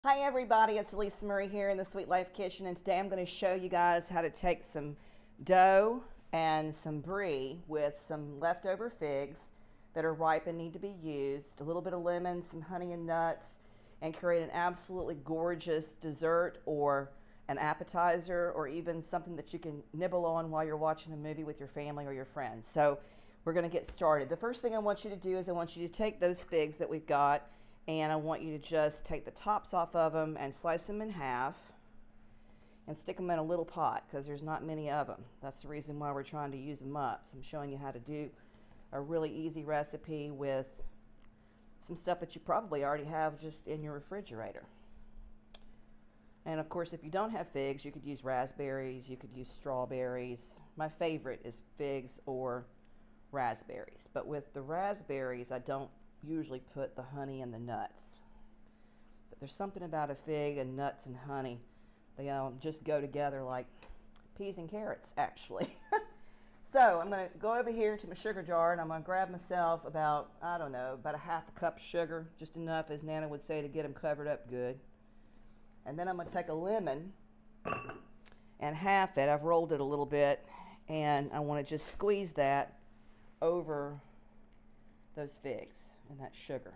Hi everybody, it's Alisa Murray here in the Sweet Life Kitchen, and today I'm going to show you guys how to take some dough and some brie with some leftover figs that are ripe and need to be used, a little bit of lemon, some honey and nuts, and create an absolutely gorgeous dessert or an appetizer, or even something that you can nibble on while you're watching a movie with your family or your friends. So we're going to get started. The first thing I want you to do is I want you to take those figs that we've got, and I want you to just take the tops off of them and slice them in half and stick them in a little pot because there's not many of them. That's the reason why we're trying to use them up. So I'm showing you how to do a really easy recipe with some stuff that you probably already have just in your refrigerator. And of course, if you don't have figs, you could use raspberries, you could use strawberries. My favorite is figs or raspberries. But with the raspberries, I don't usually put the honey and the nuts. But there's something about a fig and nuts and honey. They just go together like peas and carrots, actually. So I'm going to go over here to my sugar jar, and I'm going to grab myself about, I don't know, about a half a cup of sugar, just enough, as Nana would say, to get them covered up good. And then I'm going to take a lemon and half it. I've rolled it a little bit, and I want to just squeeze that over those figs and that sugar,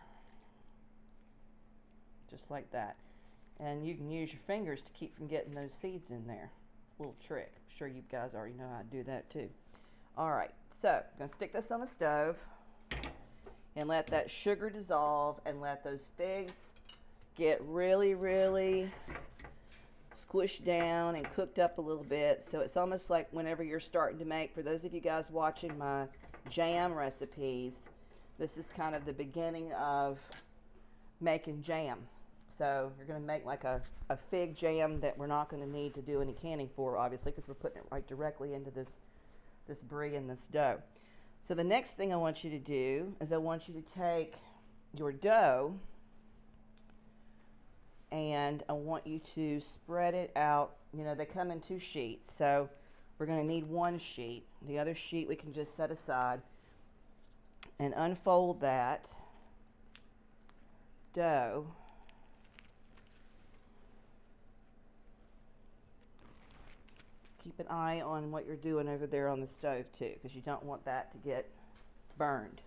just like that. And you can use your fingers to keep from getting those seeds in there. It's a little trick. I'm sure you guys already know how to do that too. All right, so I'm going to stick this on the stove and let that sugar dissolve and let those figs get really squished down and cooked up a little bit. So it's almost like whenever you're starting to make, for those of you guys watching my jam recipes, this is kind of the beginning of making jam. So you're going to make like a fig jam that we're not going to need to do any canning for, obviously, because we're putting it right directly into this brie and this dough. So the next thing I want you to do is I want you to take your dough and I want you to spread it out. You know, they come in 2 sheets, so we're going to need 1 sheet. The other sheet we can just set aside, and unfold that dough. Keep an eye on what you're doing over there on the stove too, because you don't want that to get burned.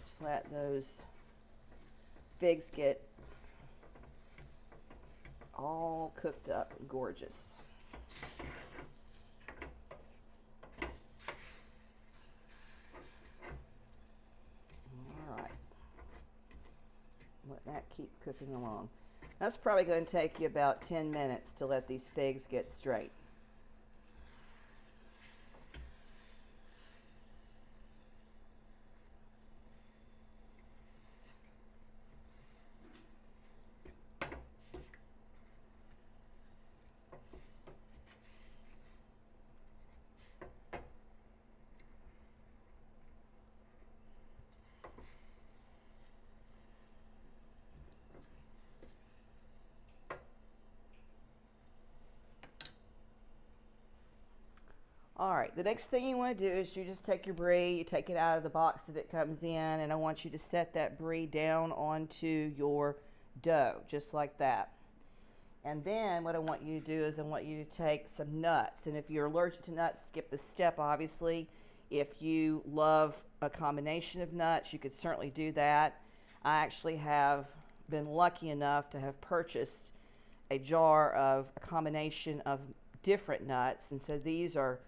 Just let those figs get all cooked up and gorgeous. Alright, let that keep cooking along. That's probably going to take you about 10 minutes to let these figs get straight. All right, the next thing you want to do is you just take your brie, you take it out of the box that it comes in, and I want you to set that brie down onto your dough, just like that. And then what I want you to do is I want you to take some nuts, and if you're allergic to nuts, skip this step, obviously. If you love a combination of nuts, you could certainly do that. I actually have been lucky enough to have purchased a jar of a combination of different nuts, and so these are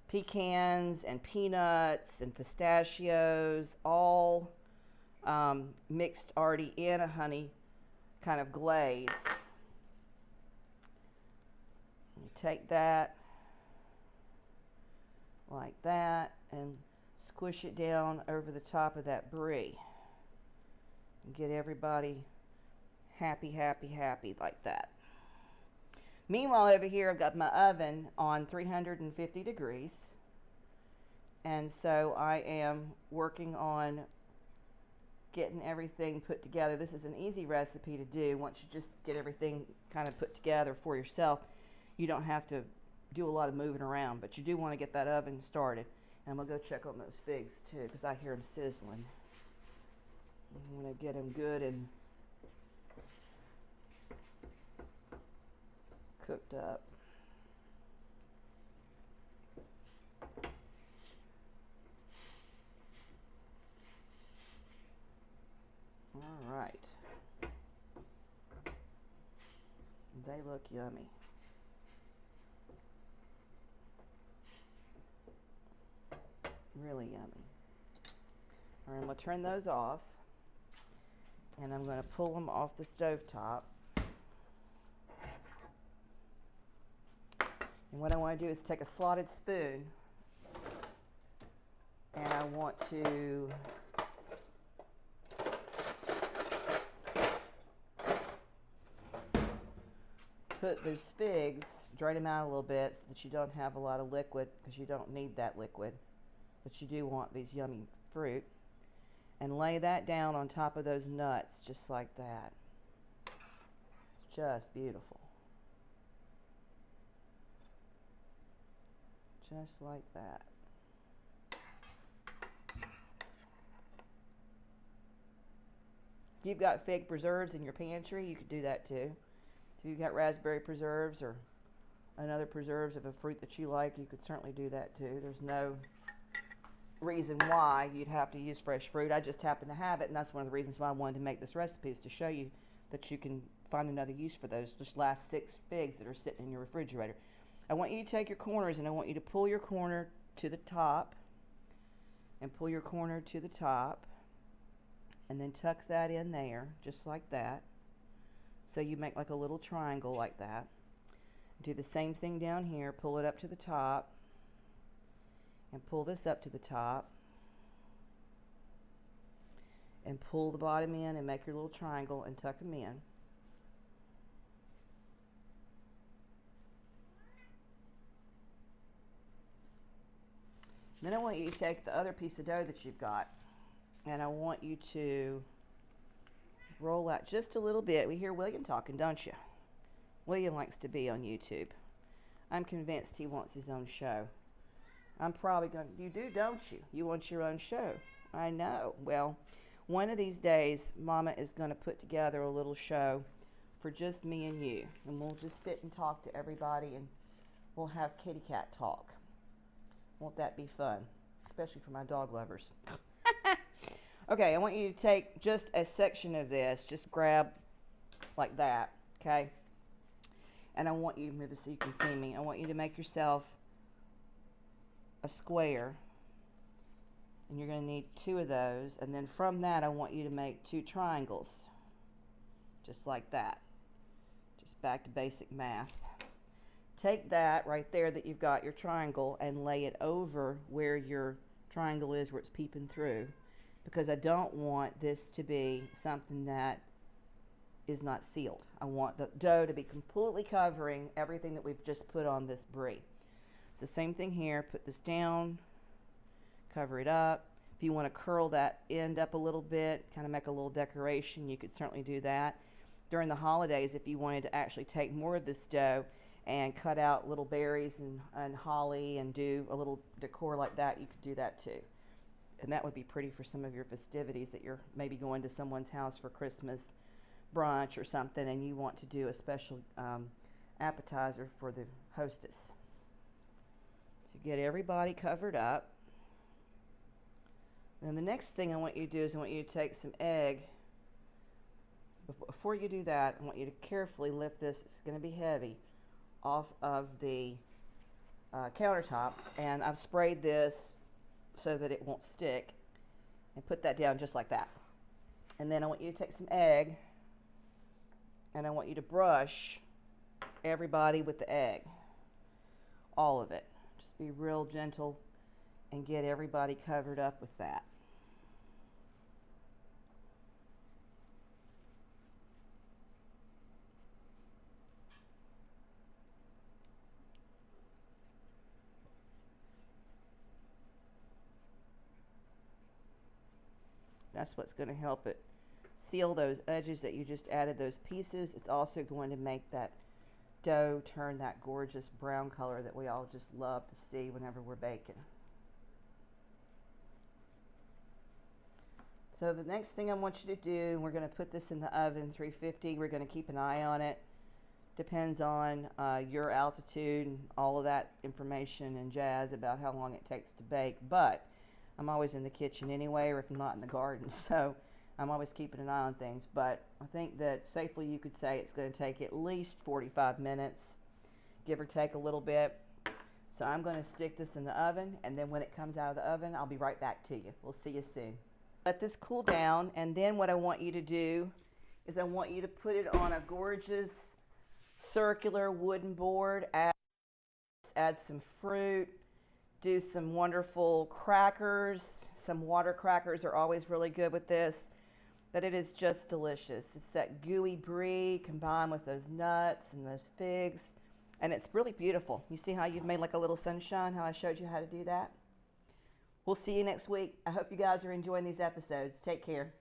pecans and peanuts and pistachios, all mixed already in a honey kind of glaze. You take that like that and squish it down over the top of that brie and get everybody happy like that. Meanwhile, over here I've got my oven on 350 degrees, and so I am working on getting everything put together. This is an easy recipe to do. Once you just get everything kind of put together for yourself, you don't have to do a lot of moving around, but you do want to get that oven started. And we'll go check on those figs too, because I hear them sizzling. I want to get them good and cooked up. All right. They look yummy. Really yummy. All right, I'm going to turn those off, and I'm going to pull them off the stovetop. And what I want to do is take a slotted spoon, and I want to put those figs, drain them out a little bit so that you don't have a lot of liquid, because you don't need that liquid, but you do want these yummy fruit, and lay that down on top of those nuts just like that. It's just beautiful. Just like that. If you've got fig preserves in your pantry, you could do that too. If you've got raspberry preserves or another preserves of a fruit that you like, you could certainly do that too. There's no reason why you'd have to use fresh fruit. I just happen to have it, and that's one of the reasons why I wanted to make this recipe, is to show you that you can find another use for those just last 6 figs that are sitting in your refrigerator. I want you to take your corners, and I want you to pull your corner to the top, and pull your corner to the top, and then tuck that in there just like that. So you make like a little triangle like that. Do the same thing down here. Pull it up to the top, and pull this up to the top, and pull the bottom in and make your little triangle and tuck them in. Then I want you to take the other piece of dough that you've got, and I want you to roll out just a little bit. We hear William talking, don't you? William likes to be on YouTube. I'm convinced he wants his own show. I'm probably going to, you do, don't you? You want your own show. I know. Well, one of these days, Mama is going to put together a little show for just me and you. And we'll just sit and talk to everybody, and we'll have kitty cat talk. Won't that be fun? Especially for my dog lovers. Okay, I want you to take just a section of this. Just grab like that, okay? And I want you to move it so you can see me. I want you to make yourself a square. And you're going to need 2 of those. And then from that, I want you to make 2 triangles. Just like that. Just back to basic math. Take that right there that you've got your triangle and lay it over where your triangle is, where it's peeping through, because I don't want this to be something that is not sealed. I want the dough to be completely covering everything that we've just put on this brie. It's the same thing here. Put this down, cover it up. If you want to curl that end up a little bit, kind of make a little decoration, you could certainly do that. During the holidays, if you wanted to actually take more of this dough and cut out little berries and holly and do a little decor like that, you could do that too. And that would be pretty for some of your festivities that you're maybe going to someone's house for Christmas brunch or something, and you want to do a special appetizer for the hostess. So get everybody covered up. Then the next thing I want you to do is I want you to take some egg. Before you do that, I want you to carefully lift this, it's going to be heavy, off of the countertop, and I've sprayed this so that it won't stick, and put that down just like that. And then I want you to take some egg, and I want you to brush everybody with the egg, all of it. Just be real gentle and get everybody covered up with that. That's what's going to help it seal those edges that you just added those pieces. It's also going to make that dough turn that gorgeous brown color that we all just love to see whenever we're baking. So the next thing I want you to do, we're going to put this in the oven, 350. We're going to keep an eye on it. Depends on your altitude and all of that information and jazz about how long it takes to bake. But I'm always in the kitchen anyway, or if I'm not in the garden, so I'm always keeping an eye on things. But I think that safely you could say it's going to take at least 45 minutes, give or take a little bit. So I'm going to stick this in the oven, and then when it comes out of the oven, I'll be right back to you. We'll see you soon. Let this cool down, and then what I want you to do is I want you to put it on a gorgeous circular wooden board. Add some fruit, do some wonderful crackers. Some water crackers are always really good with this, but it is just delicious. It's that gooey brie combined with those nuts and those figs. And it's really beautiful. You see how you've made like a little sunshine, how I showed you how to do that? We'll see you next week. I hope you guys are enjoying these episodes. Take care.